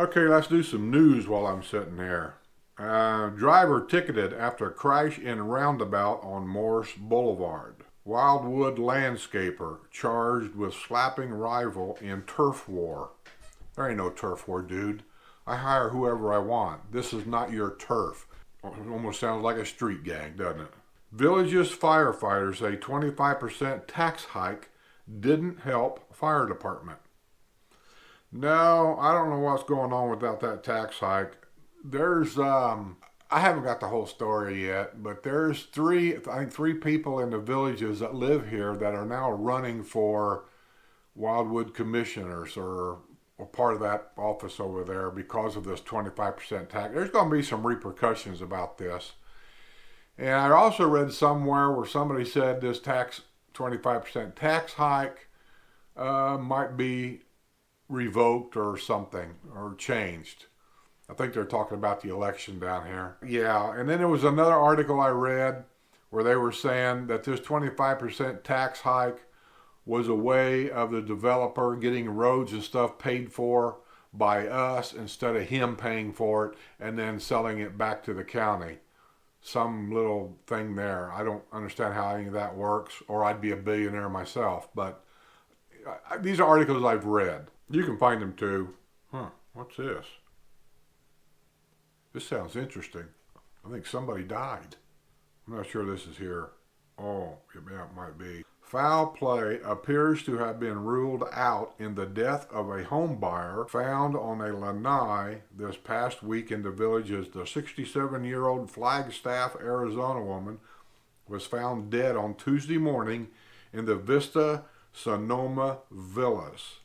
Okay, let's do some news while I'm sitting here. Driver ticketed after crash in roundabout on Morse Boulevard. Wildwood landscaper charged with slapping rival in turf war. There ain't no turf war, dude. I hire whoever I want. This is not your turf. It almost sounds like a street gang, doesn't it? Village's firefighters say 25% tax hike didn't help fire department. No, I don't know what's going on without that tax hike. I haven't got the whole story yet, but there's I think three people in the villages that live here that are now running for Wildwood commissioners or part of that office over there because of this 25% tax. There's going to be some repercussions about this. And I also read somewhere where somebody said this 25% tax hike might be revoked or something or changed. I think they're talking about the election down here. Yeah, and then there was another article I read where they were saying that this 25% tax hike was a way of the developer getting roads and stuff paid for by us instead of him paying for it and then selling it back to the county. Some little thing there. I don't understand how any of that works, or I'd be a billionaire myself. But these are articles I've read. You can find them too. What's this? This sounds interesting. I think somebody died. I'm not sure this is here. Oh, it might be. Foul play appears to have been ruled out in the death of a home buyer found on a lanai this past week in the villages. The 67-year-old Flagstaff, Arizona woman was found dead on Tuesday morning in the Vista Sonoma Villas.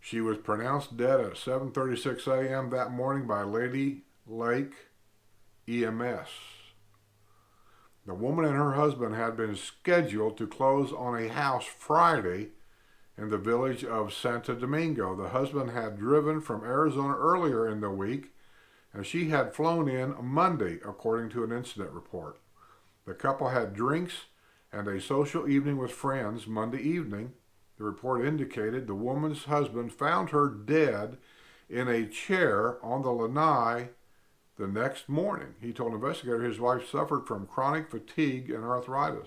She was pronounced dead at 7:36 a.m. that morning by Lady Lake EMS. The woman and her husband had been scheduled to close on a house Friday in the village of Santo Domingo. The husband had driven from Arizona earlier in the week, and she had flown in Monday, according to an incident report. The couple had drinks and a social evening with friends Monday evening. The report indicated the woman's husband found her dead in a chair on the lanai the next morning. He told investigators his wife suffered from chronic fatigue and arthritis.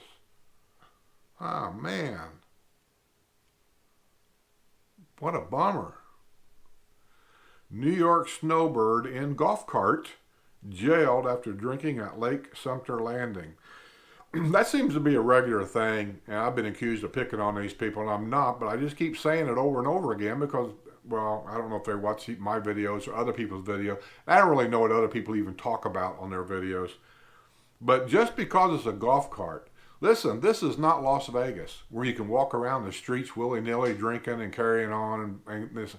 Ah, man. What a bummer. New York snowbird in golf cart jailed after drinking at Lake Sumter Landing. That seems to be a regular thing, and I've been accused of picking on these people, and I'm not, but I just keep saying it over and over again because, well, I don't know if they watch my videos or other people's videos. I don't really know what other people even talk about on their videos. But just because it's a golf cart, listen, this is not Las Vegas, where you can walk around the streets willy-nilly drinking and carrying on. And this,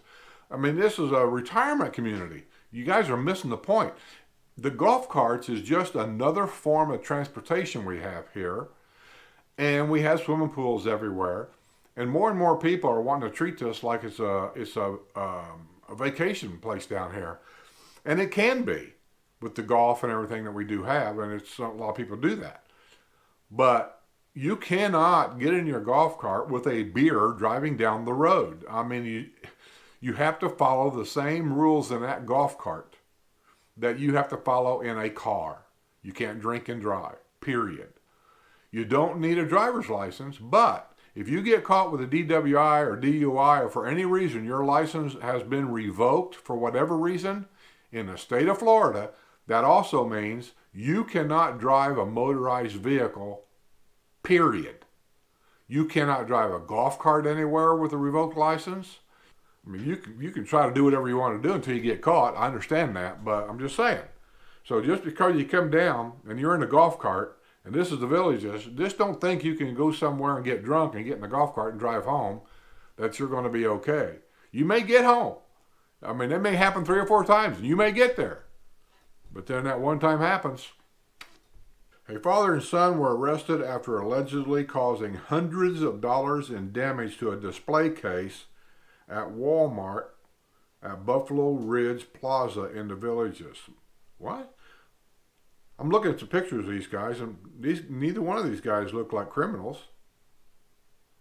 I mean, this is a retirement community. You guys are missing the point. The golf carts is just another form of transportation we have here. And we have swimming pools everywhere. And more people are wanting to treat this like it's a vacation place down here. And it can be with the golf and everything that we do have. And a lot of people do that. But you cannot get in your golf cart with a beer driving down the road. I mean, you have to follow the same rules in that golf cart that you have to follow in a car. You can't drink and drive, period. You don't need a driver's license, but if you get caught with a DWI or DUI or for any reason your license has been revoked for whatever reason in the state of Florida, that also means you cannot drive a motorized vehicle, period. You cannot drive a golf cart anywhere with a revoked license. I mean, you can try to do whatever you want to do until you get caught. I understand that, but I'm just saying. So just because you come down and you're in a golf cart, and this is the villages, just don't think you can go somewhere and get drunk and get in the golf cart and drive home, that you're going to be okay. You may get home. I mean, it may happen 3 or 4 times, and you may get there. But then that one time happens. A father and son were arrested after allegedly causing hundreds of dollars in damage to a display case at Walmart at Buffalo Ridge Plaza in the villages. What? I'm looking at the pictures of these guys, and neither one of these guys look like criminals.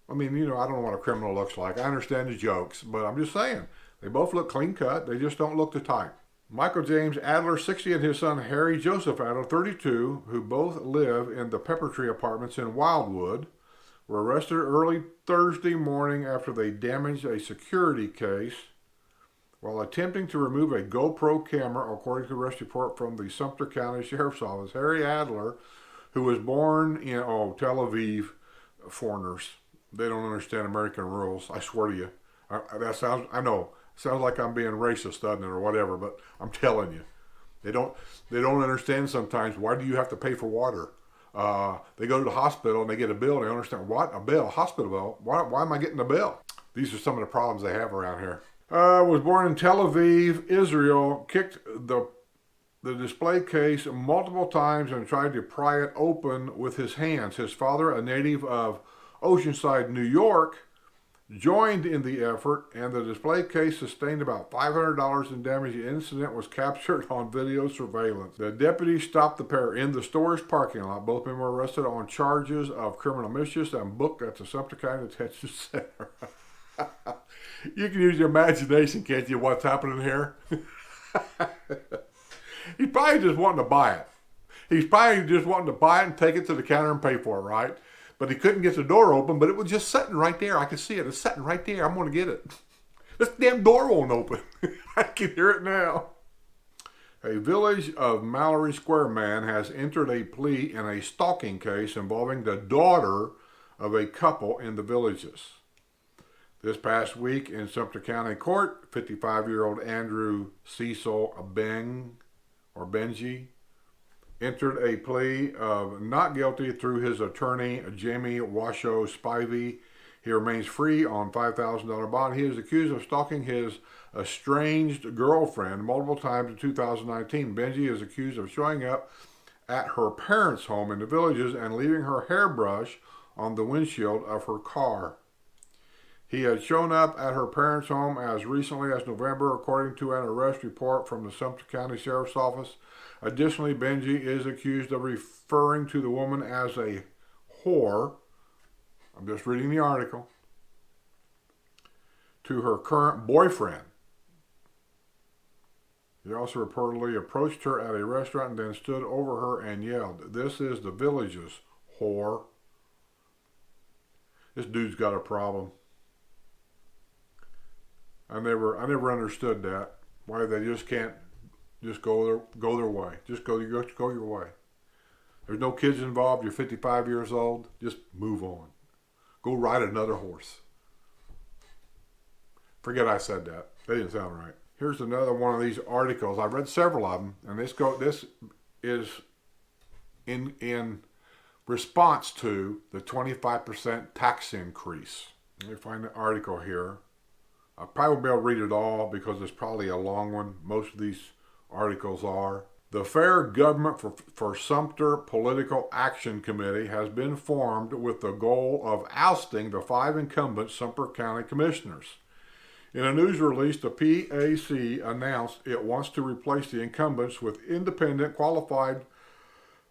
I mean, I don't know what a criminal looks like. I understand the jokes, but I'm just saying. They both look clean cut. They just don't look the type. Michael James Adler, 60, and his son Harry Joseph Adler, 32, who both live in the Pepper Tree Apartments in Wildwood, were arrested early Thursday morning after they damaged a security case while attempting to remove a GoPro camera, according to a arrest report from the Sumter County Sheriff's Office. Harry Adler, who was born in Tel Aviv, foreigners, they don't understand American rules. I swear to you, I know, sounds like I'm being racist, doesn't it, or whatever? But I'm telling you, they don't understand sometimes. Why do you have to pay for water? They go to the hospital and they get a bill. And they don't understand what a bill, a hospital bill. Why am I getting a bill? These are some of the problems they have around here. Was born in Tel Aviv, Israel. Kicked the display case multiple times and tried to pry it open with his hands. His father, a native of Oceanside, New York, joined in the effort, and the display case sustained about $500 in damage. The incident was captured on video surveillance. The deputies stopped the pair in the store's parking lot. Both men were arrested on charges of criminal mischief and booked at the Sumter County Detention Center. You can use your imagination, can't you, what's happening here? He's probably just wanting to buy it. He's probably just wanting to buy it and take it to the counter and pay for it, right? But he couldn't get the door open, but it was just sitting right there. I could see it. It's sitting right there. I'm going to get it. This damn door won't open. I can hear it now. A Village of Mallory Square man has entered a plea in a stalking case involving the daughter of a couple in the Villages. This past week in Sumter County Court, 55-year-old Andrew Cecil Benji entered a plea of not guilty through his attorney, Jamie Washoe Spivey. He remains free on $5,000 bond. He is accused of stalking his estranged girlfriend multiple times in 2019. Benji is accused of showing up at her parents' home in the Villages and leaving her hairbrush on the windshield of her car. He had shown up at her parents' home as recently as November, according to an arrest report from the Sumter County Sheriff's Office. Additionally, Benji is accused of referring to the woman as a whore. I'm just reading the article. To her current boyfriend. He also reportedly approached her at a restaurant and then stood over her and yelled, "This is the Villages, whore." This dude's got a problem. I never understood that. Why they just can't just go their way. Just go your way. There's no kids involved. You're 55 years old. Just move on. Go ride another horse. Forget I said that. That didn't sound right. Here's another one of these articles. I've read several of them, and this is in response to the 25% tax increase. Let me find the article here. I probably won't be able to read it all because it's probably a long one. Most of these articles are. The Fair Government for Sumter Political Action Committee has been formed with the goal of ousting the 5 incumbent Sumter County Commissioners. In a news release, the PAC announced it wants to replace the incumbents with independent, qualified,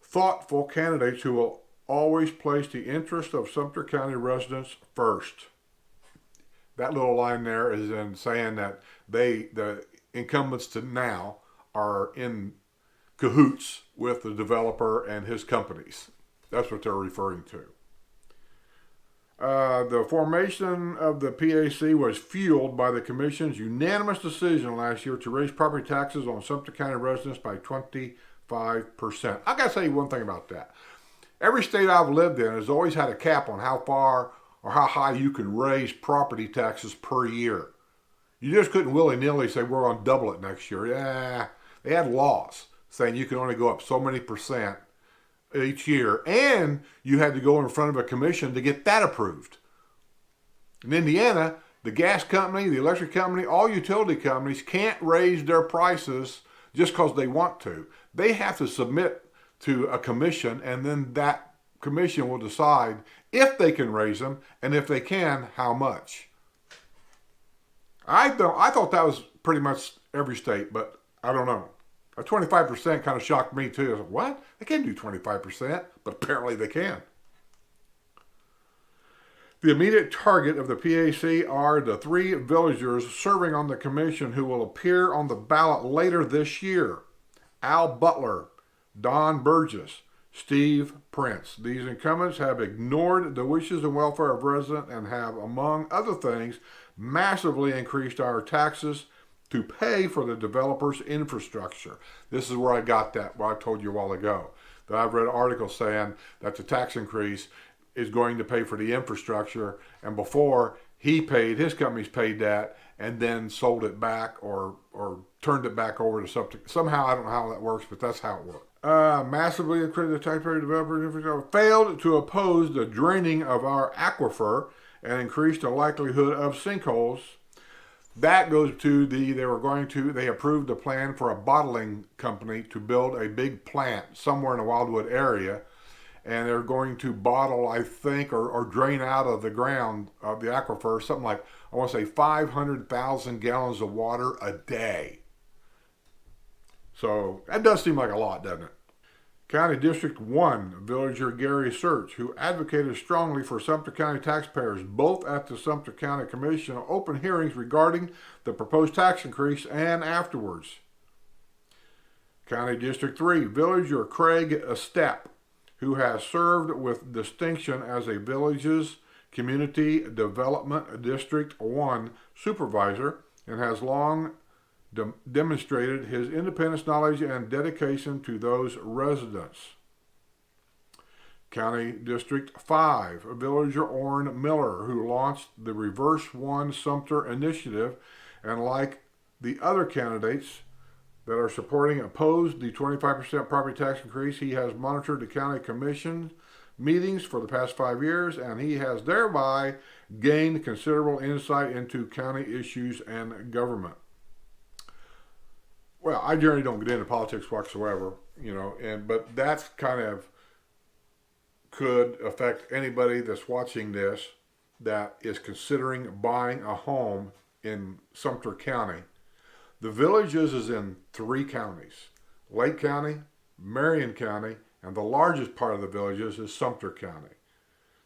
thoughtful candidates who will always place the interest of Sumter County residents first. That little line there is in saying that the incumbents to now are in cahoots with the developer and his companies. That's what they're referring to. The formation of the PAC was fueled by the Commission's unanimous decision last year to raise property taxes on Sumter County residents by 25%. I got to say one thing about that. Every state I've lived in has always had a cap on how far or how high you could raise property taxes per year. You just couldn't willy-nilly say we're going to double it next year. Yeah, they had laws saying you can only go up so many percent each year, and you had to go in front of a commission to get that approved. In Indiana, the gas company, the electric company, all utility companies can't raise their prices just because they want to. They have to submit to a commission, and then that commission will decide if they can raise them, and if they can, how much. I thought that was pretty much every state, but I don't know. A 25% kind of shocked me too. I was like, what? They can't do 25%, but apparently they can. The immediate target of the PAC are the 3 villagers serving on the commission who will appear on the ballot later this year. Al Butler, Don Burgess, Steve Prince. These incumbents have ignored the wishes and welfare of residents and have, among other things, massively increased our taxes to pay for the developers' infrastructure. This is where I got that, what I told you a while ago. That I've read articles saying that the tax increase is going to pay for the infrastructure, and before his companies paid that and then sold it back or turned it back over to something. Somehow, I don't know how that works, but that's how it works. Massively increased the taxpayer developer infrastructure, failed to oppose the draining of our aquifer and increased the likelihood of sinkholes. That goes to they approved a plan for a bottling company to build a big plant somewhere in the Wildwood area, and they're going to bottle, I think, or drain out of the ground of the aquifer, something like, I want to say 500,000 gallons of water a day. So that does seem like a lot, doesn't it? County District 1 villager Gary Search, who advocated strongly for Sumter County taxpayers, both at the Sumter County Commission open hearings regarding the proposed tax increase and afterwards. County District 3 villager Craig Estep, who has served with distinction as a village's Community Development District 1 supervisor and has long demonstrated his independence, knowledge, and dedication to those residents. County District 5, villager Orrin Miller, who launched the Reverse One Sumter initiative, and like the other candidates that are supporting opposed the 25% property tax increase, he has monitored the county commission meetings for the past 5 years, and he has thereby gained considerable insight into county issues and government. Well, I generally don't get into politics whatsoever, but that's kind of could affect anybody that's watching this that is considering buying a home in Sumter County. The Villages is in 3 counties: Lake County, Marion County, and the largest part of the Villages is Sumter County.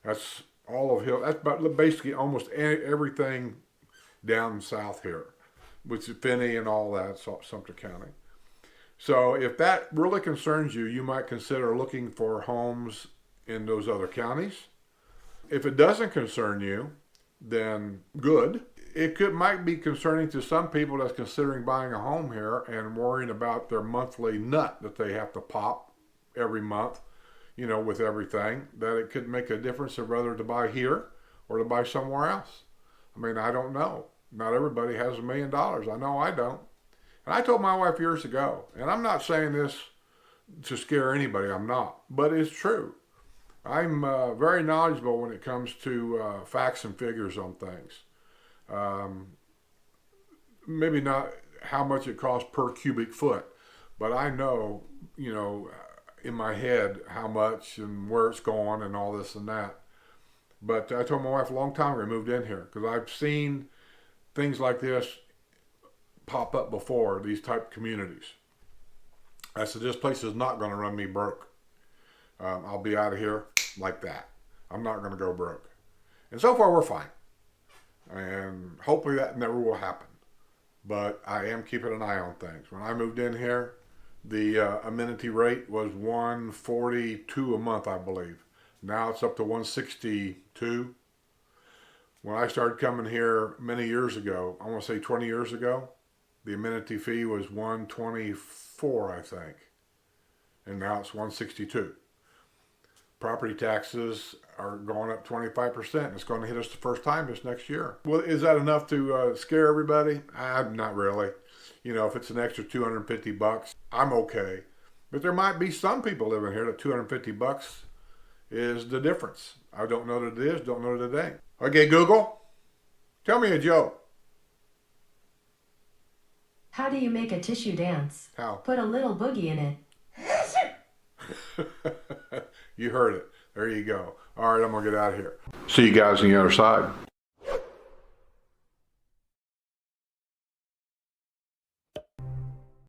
That's all of Hill. That's basically almost everything down south here, which is Finney and all that, Sumter County. So if that really concerns you, you might consider looking for homes in those other counties. If it doesn't concern you, then good. It might be concerning to some people that's considering buying a home here and worrying about their monthly nut that they have to pop every month, with everything, that it could make a difference of whether to buy here or to buy somewhere else. I mean, I don't know. Not everybody has $1 million. I know I don't. And I told my wife years ago, and I'm not saying this to scare anybody, I'm not, but it's true. I'm very knowledgeable when it comes to facts and figures on things. Maybe not how much it costs per cubic foot, but I know, in my head how much and where it's going and all this and that. But I told my wife a long time ago I moved in here because I've seen things like this pop up before, these type communities. I said, this place is not going to run me broke. I'll be out of here like that. I'm not going to go broke. And so far we're fine. And hopefully that never will happen. But I am keeping an eye on things. When I moved in here, the amenity rate was $142 a month, I believe. Now it's up to $162. When I started coming here many years ago, I want to say 20 years ago, the amenity fee was $124, I think. And now it's $162. Property taxes are going up 25%. And it's going to hit us the first time this next year. Well, is that enough to scare everybody? Not really. If it's an extra $250, I'm okay. But there might be some people living here that $250 is the difference. I don't know that it is, don't know that it ain't. Okay, Google, tell me a joke. How do you make a tissue dance? How? Put a little boogie in it. You heard it. There you go. All right, I'm going to get out of here. See you guys on the other side.